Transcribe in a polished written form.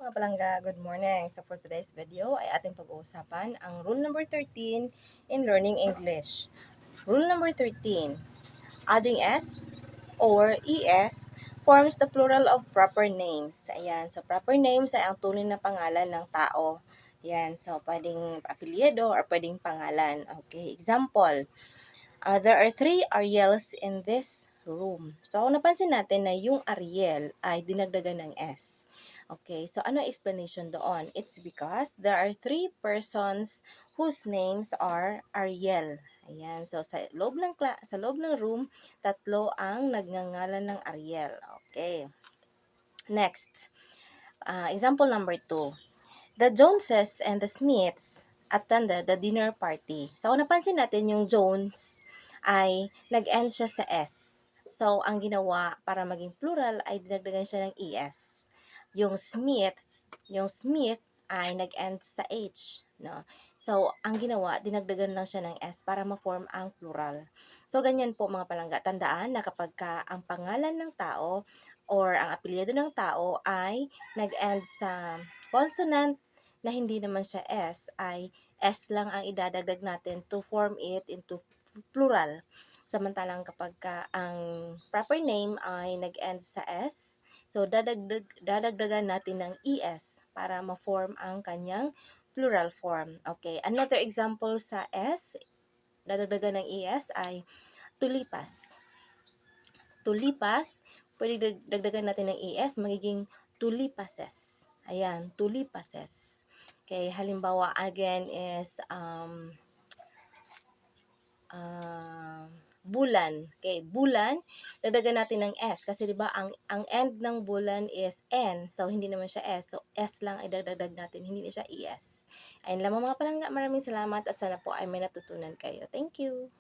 Mga palangga, good morning. So for today's video ay ating pag-uusapan ang rule number 13 in learning English. Rule number 13, adding S or ES forms the plural of proper names. Ayan, so proper names ay ang tunay na pangalan ng tao. Ayan, so pwedeng apelyido or pwedeng pangalan. Okay, example, there are 3 Ariels in this room. So, kung napansin natin na yung Ariel ay dinagdagan ng S. Okay, so ano explanation doon? It's because there are 3 persons whose names are Ariel. Ayan, so sa loob ng room, tatlo ang nagngangalan ng Ariel. Okay. Next, example number 2. The Joneses and the Smiths attended the dinner party. So, kung napansin natin yung Jones ay nag-end siya sa S. So, ang ginawa para maging plural ay dinagdagan siya ng ES. Yung Smith ay nag-end sa H. No? So, ang ginawa, dinagdagan lang siya ng S para ma-form ang plural. So, ganyan po mga palangga. Tandaan na kapag ang pangalan ng tao or ang apelyido ng tao ay nag-end sa consonant na hindi naman siya S, ay S lang ang idadagdag natin to form it into plural. Samantalang kapag ang proper name ay nag-end sa S, so dadagdagan natin ng ES para ma-form ang kanyang plural form. Okay, another example sa S, dadagdagan ng ES ay tulipas. Tulipas, pwede dagdagan natin ng ES, magiging tulipases. Ayan, tulipases. Okay, halimbawa again is bulan. Okay, bulan, dagdagan natin ng S kasi 'di ba ang end ng bulan is N. So hindi naman siya S. So S lang ay dagdag natin, hindi na siya ES. Ayun lamang mga palangga, maraming salamat at sana po ay may natutunan kayo. Thank you.